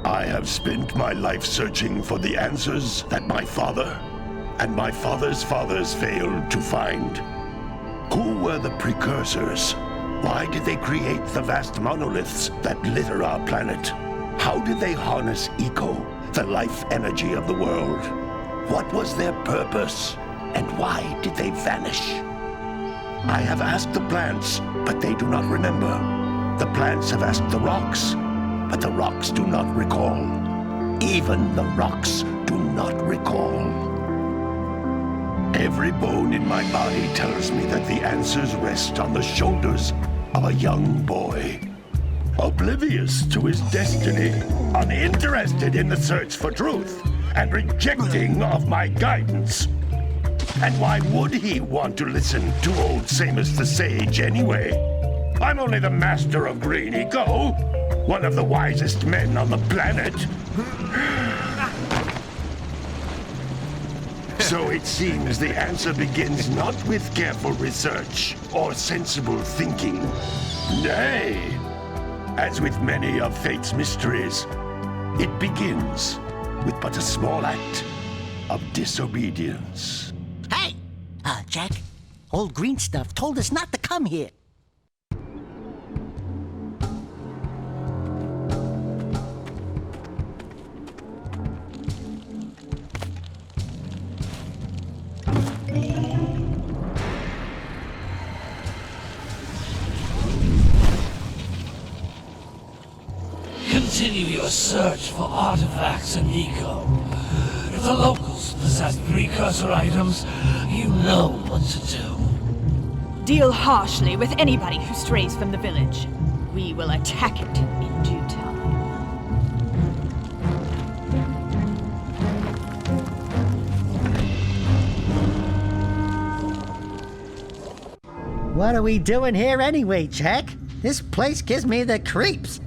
I have spent my life searching for the answers that my father and my father's fathers failed to find. Who were the precursors? Why did they create the vast monoliths that litter our planet? How did they harness eco, the life energy of the world? What was their purpose? And why did they vanish? I have asked the plants, but they do not remember. The plants have asked the rocks, but the rocks do not recall. Even the rocks do not recall. Every bone in my body tells me that the answers rest on the shoulders of a young boy. Oblivious to his destiny, uninterested in the search for truth, and rejecting of my guidance. And why would he want to listen to old Samus the Sage anyway? I'm only the master of green eco, one of the wisest men on the planet. So it seems the answer begins not with careful research or sensible thinking. Nay, as with many of fate's mysteries, it begins with but a small act of disobedience. Hey! Jak, old green stuff told us not to come here. Continue your search for artifacts and eco. If the locals possess precursor items, you know what to do. Deal harshly with anybody who strays from the village. We will attack it in due time. What are we doing here anyway, Jak? This place gives me the creeps.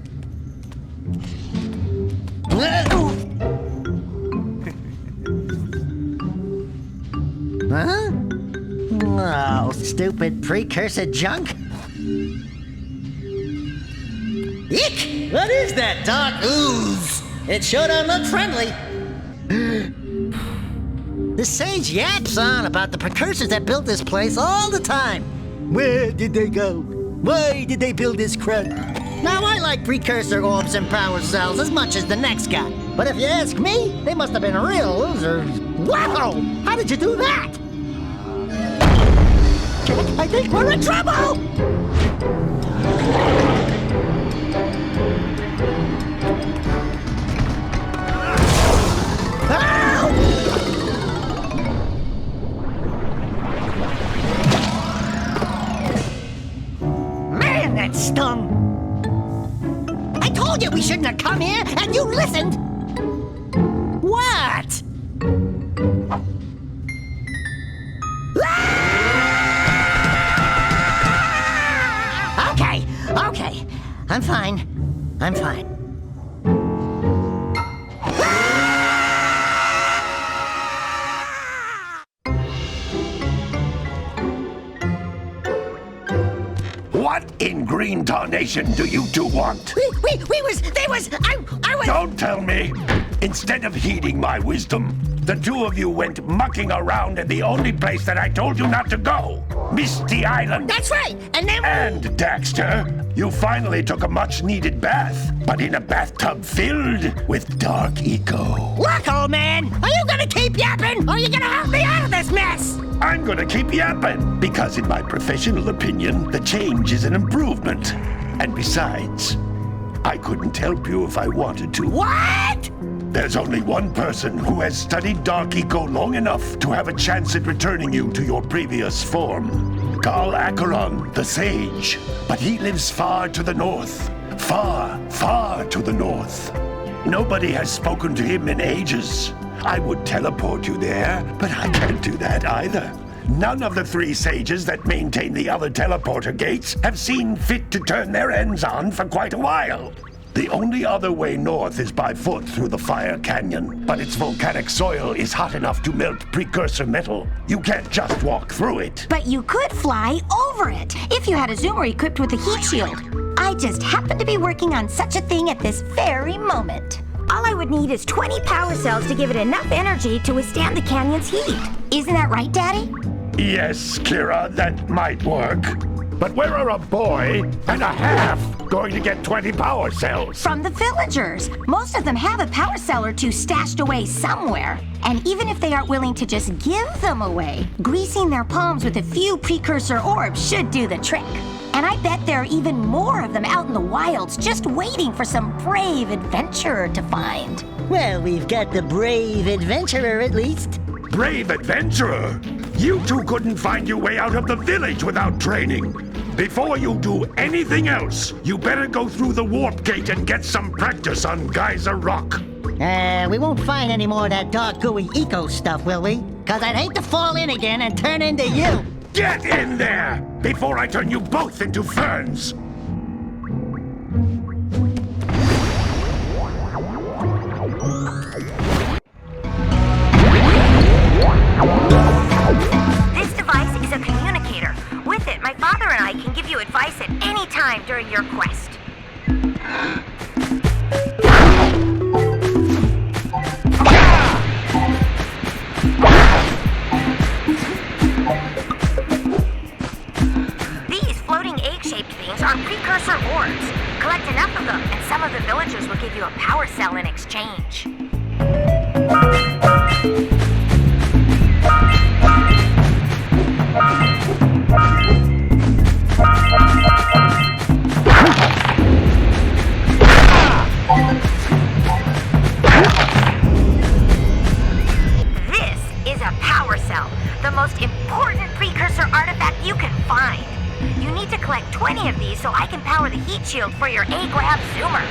Huh? Oh, stupid precursor junk. Eek! What is that dark ooze? It sure don't look friendly. The sage yaps on about the precursors that built this place all the time. Where did they go? Why did they build this crud? Now, I like precursor orbs and power cells as much as the next guy. But if you ask me, they must have been real losers. Wow! How did you do that? I think we're in trouble! Man, that stung! I told you we shouldn't have come here, and you listened! What? Okay. I'm fine. What in green tarnation do you two want? I was... Don't tell me! Instead of heeding my wisdom, the two of you went mucking around in the only place that I told you not to go, Misty Island. That's right, and then... And, Daxter, you finally took a much-needed bath, but in a bathtub filled with dark eco. Look, old man, are you gonna keep yapping, or are you gonna help me out of this mess? I'm gonna keep yapping, because in my professional opinion, the change is an improvement. And besides, I couldn't help you if I wanted to. What? There's only one person who has studied Dark Eco long enough to have a chance at returning you to your previous form. Carl Acheron, the Sage. But he lives far to the north. Far, far to the north. Nobody has spoken to him in ages. I would teleport you there, but I can't do that either. None of the three sages that maintain the other teleporter gates have seen fit to turn their ends on for quite a while. The only other way north is by foot through the Fire Canyon, but its volcanic soil is hot enough to melt precursor metal. You can't just walk through it. But you could fly over it if you had a zoomer equipped with a heat shield. I just happen to be working on such a thing at this very moment. All I would need is 20 power cells to give it enough energy to withstand the canyon's heat. Isn't that right, Daddy? Yes, Kira, that might work. But where are a boy and a half going to get 20 power cells? From the villagers. Most of them have a power cell or two stashed away somewhere. And even if they aren't willing to just give them away, greasing their palms with a few precursor orbs should do the trick. And I bet there are even more of them out in the wilds just waiting for some brave adventurer to find. Well, we've got the brave adventurer at least. Brave adventurer? You two couldn't find your way out of the village without training. Before you do anything else, you better go through the warp gate and get some practice on Geyser Rock. We won't find any more of that dark gooey eco stuff, will we? Cause I'd hate to fall in again and turn into you. Get in there before I turn you both into ferns. This device is a communicator. With it, my father and I can give you advice at any time during your quest. These floating egg-shaped things are precursor orbs. Collect enough of them, and some of the villagers will give you a power cell in exchange. This is a power cell, the most important precursor artifact you can find. You need to collect 20 of these so I can power the heat shield for your A-Grab zoomer.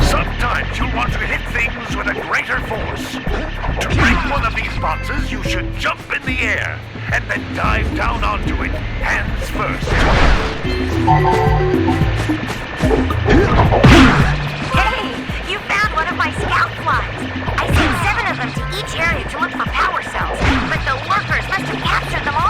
Sometimes you'll want to hit things with a greater force. To break one of these boxes, you should jump in the air and then dive down onto it, hands first. Hey, you found one of my scout flies. I sent 7 of them to each area to look for power cells, but the workers must have captured them all.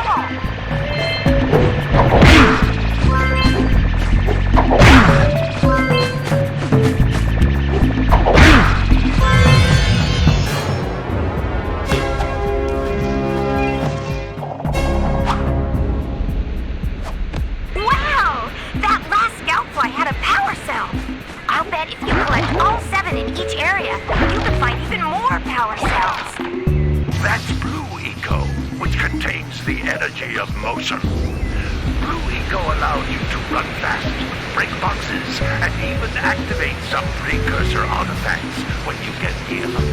Wow! That last scout fly had a power cell. I'll bet if you collect all 7 in each area, you can find even more power cells. That's Blue Eco, which contains the energy of motion. Blue Eco allows you to run fast, break boxes, and even activate some precursor artifacts when you get near them.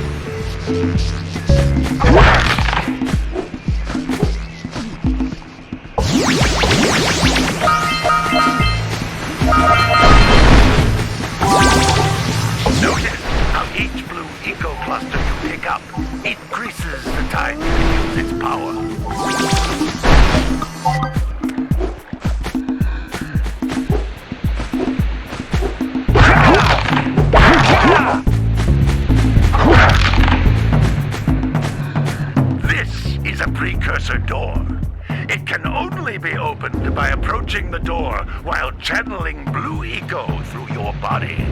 blue eco cluster you pick up increases the time you use its power. This is a precursor door. It can only be opened by approaching the door while channeling blue eco through your body.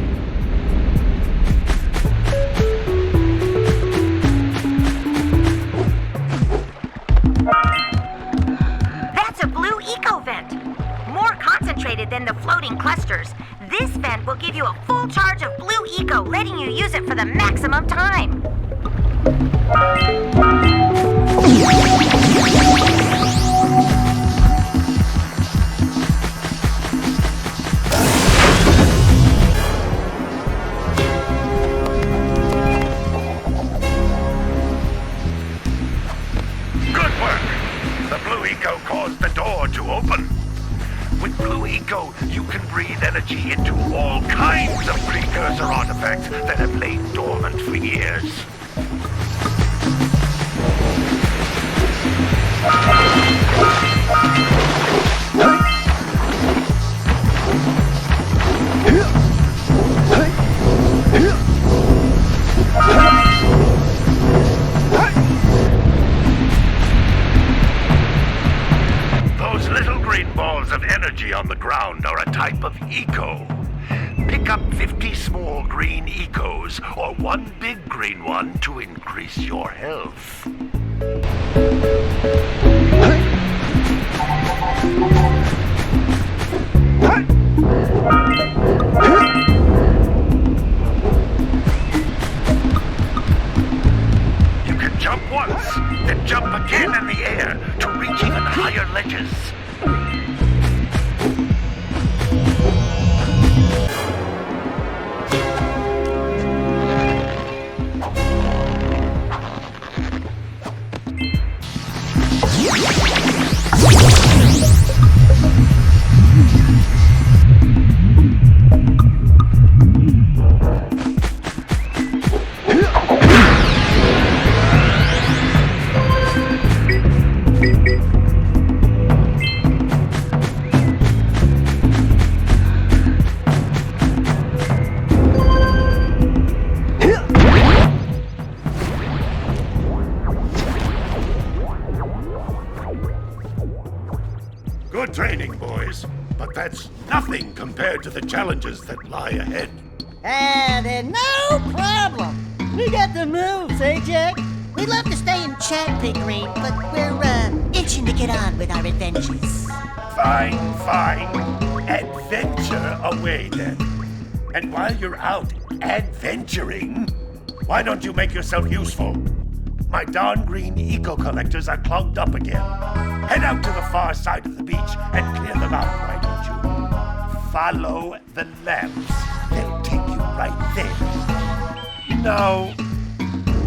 That's a blue eco vent. More concentrated than the floating clusters. This vent will give you a full charge of blue eco, letting you use it for the maximum time. Good work! The blue eco caused the door to open. With blue eco, you can breathe energy into all kinds of precursor artifacts that have lain dormant for years. Those little green balls of energy on the ground are a type of eco. Pick up 50 small green ecos or one big green one to increase your health. You can jump once, then jump again in the air to reach even higher ledges. Good training, boys, but that's nothing compared to the challenges that lie ahead. Then no problem. We got the moves, eh, Jack? We'd love to stay and chat, Big Green, but we're itching to get on with our adventures. Fine. Adventure away then. And while you're out adventuring, why don't you make yourself useful? My darn green eco collectors are clogged up again. Head out to the far side of the beach and clear them out, why don't you? Follow the lamps. They'll take you right there. Now,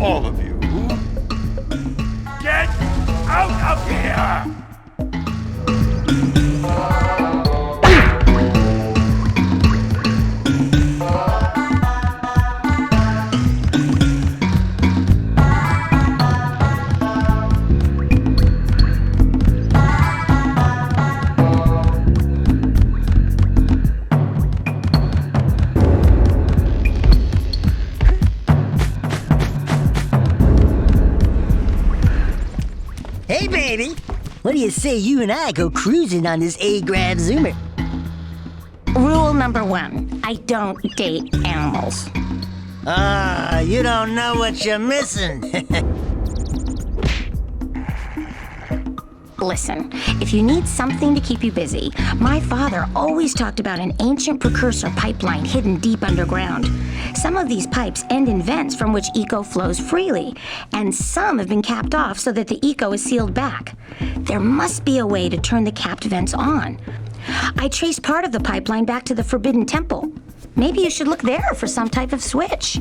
all of you, get out of here! Hey, baby. What do you say you and I go cruising on this A-Grab Zoomer? Rule number 1, I don't date animals. You don't know what you're missing. Listen, if you need something to keep you busy, my father always talked about an ancient precursor pipeline hidden deep underground. Some of these pipes end in vents from which eco flows freely, and some have been capped off so that the eco is sealed back. There must be a way to turn the capped vents on. I traced part of the pipeline back to the Forbidden Temple. Maybe you should look there for some type of switch.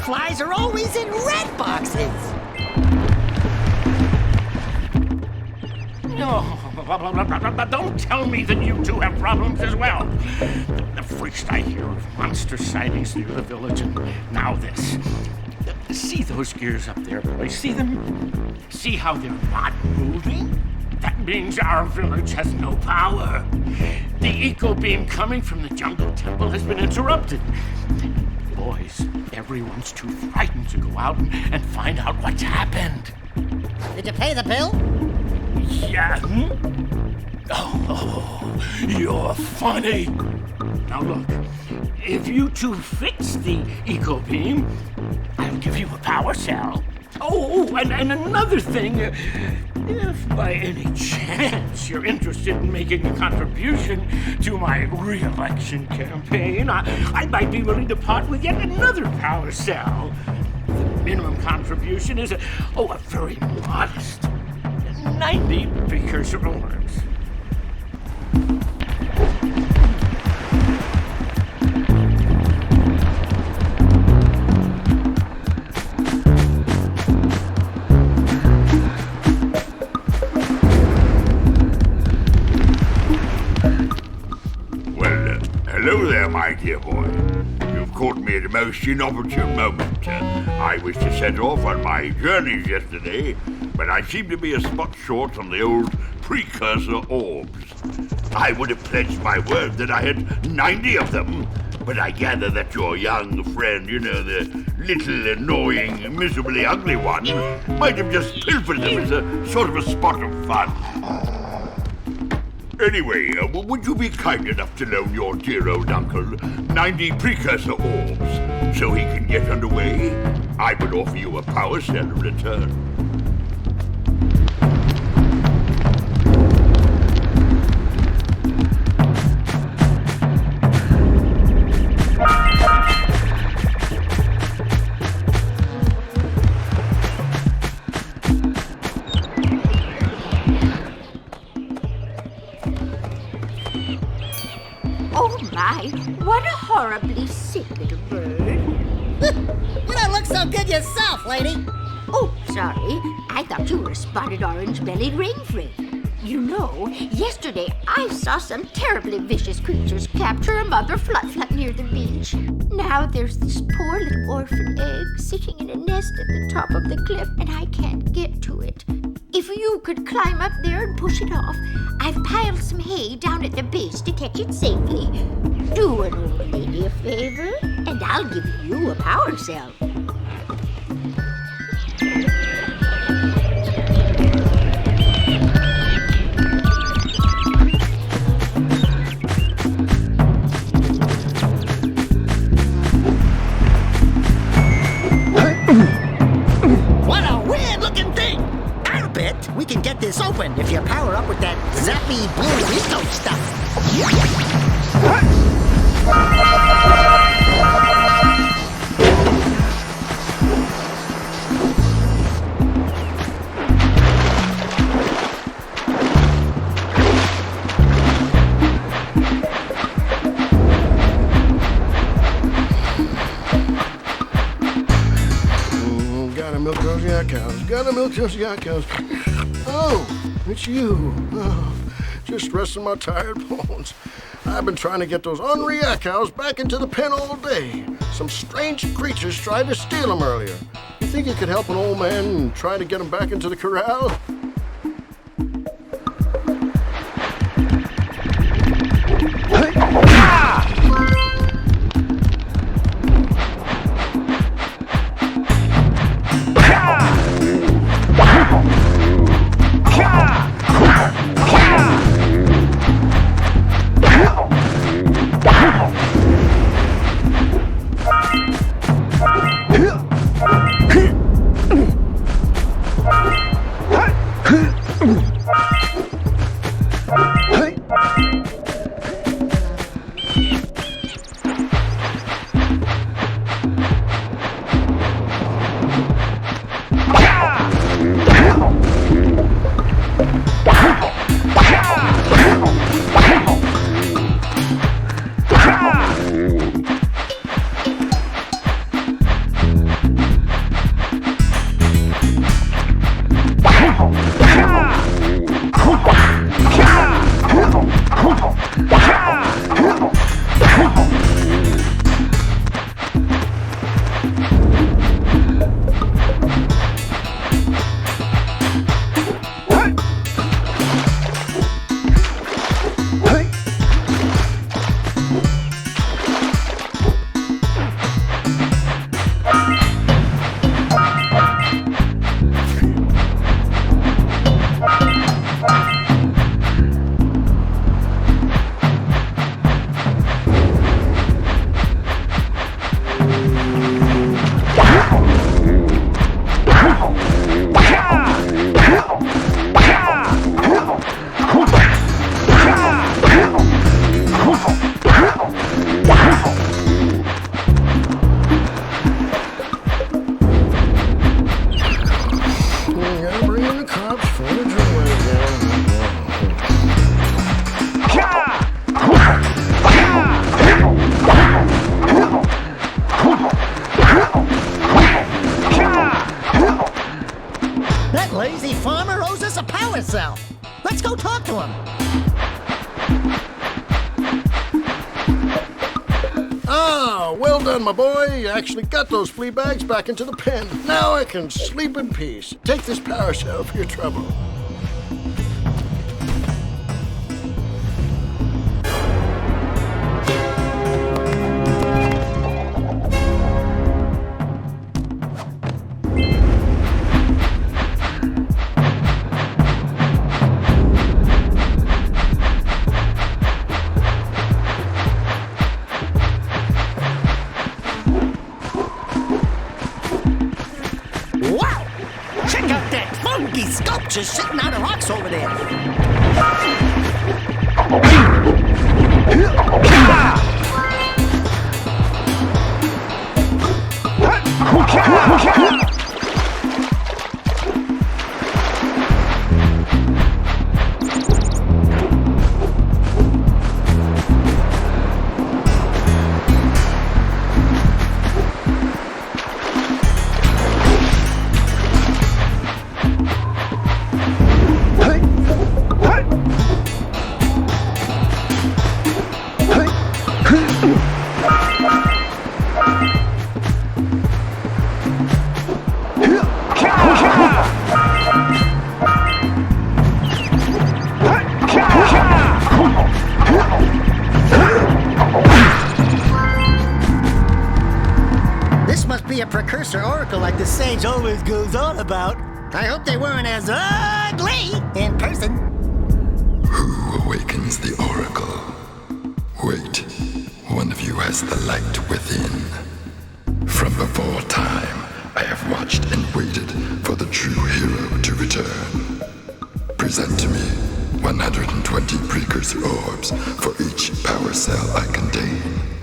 flies are always in red boxes. No, don't tell me that you two have problems as well. The first I hear of monster sightings near the village, and now this. See those gears up there, boys? See them? See how they're not moving? That means our village has no power. The eco beam coming from the jungle temple has been interrupted. Boys, everyone's too frightened to go out and find out what's happened. Did you pay the bill? Yeah. Oh, you're funny. Now look, if you two fix the eco beam, I'll give you a power cell. Oh, and another thing, if by any chance you're interested in making a contribution to my re-election campaign, I might be willing to part with yet another power cell. The minimum contribution is a very modest 90 precursor orbs. Hello there, my dear boy. You've caught me at a most inopportune moment. I was to set off on my journeys yesterday, but I seem to be a spot short on the old precursor orbs. I would have pledged my word that I had 90 of them, but I gather that your young friend, the little annoying, miserably ugly one, might have just pilfered them as a sort of a spot of fun. Anyway, would you be kind enough to loan your dear old uncle 90 precursor orbs so he can get underway? I would offer you a power cell in return. What a horribly sick little bird. You don't look so good yourself, lady. Oh, sorry. I thought you were a spotted orange-bellied rainfree. You know, yesterday I saw some terribly vicious creatures capture a mother flut-flut near the beach. Now there's this poor little orphan egg sitting in a nest at the top of the cliff, and I can't get to it. If you could climb up there and push it off, I've piled some hay down at the base to catch it safely. Do an old lady a favor, and I'll give you a power cell. What a weird-looking thing! I'll bet we can get this open if you power up with that zappy blue eco stuff. Gotta milk those yak cows. Gotta milk those yak cows. Oh, it's you. Oh, just resting my tired bones. I've been trying to get those ornery yak cows back into the pen all day. Some strange creatures tried to steal them earlier. You think you could help an old man and try to get them back into the corral? lazy farmer owes us a power cell. Let's go talk to him. Ah, well done, my boy. You actually got those flea bags back into the pen. Now I can sleep in peace. Take this power cell for your trouble. Sculptures sitting out of rocks over there. A precursor oracle like the sage always goes on about. I hope they weren't as ugly in person. Who awakens the oracle? Wait, one of you has the light within. From before time, I have watched and waited for the true hero to return. Present to me 120 precursor orbs for each power cell I contain.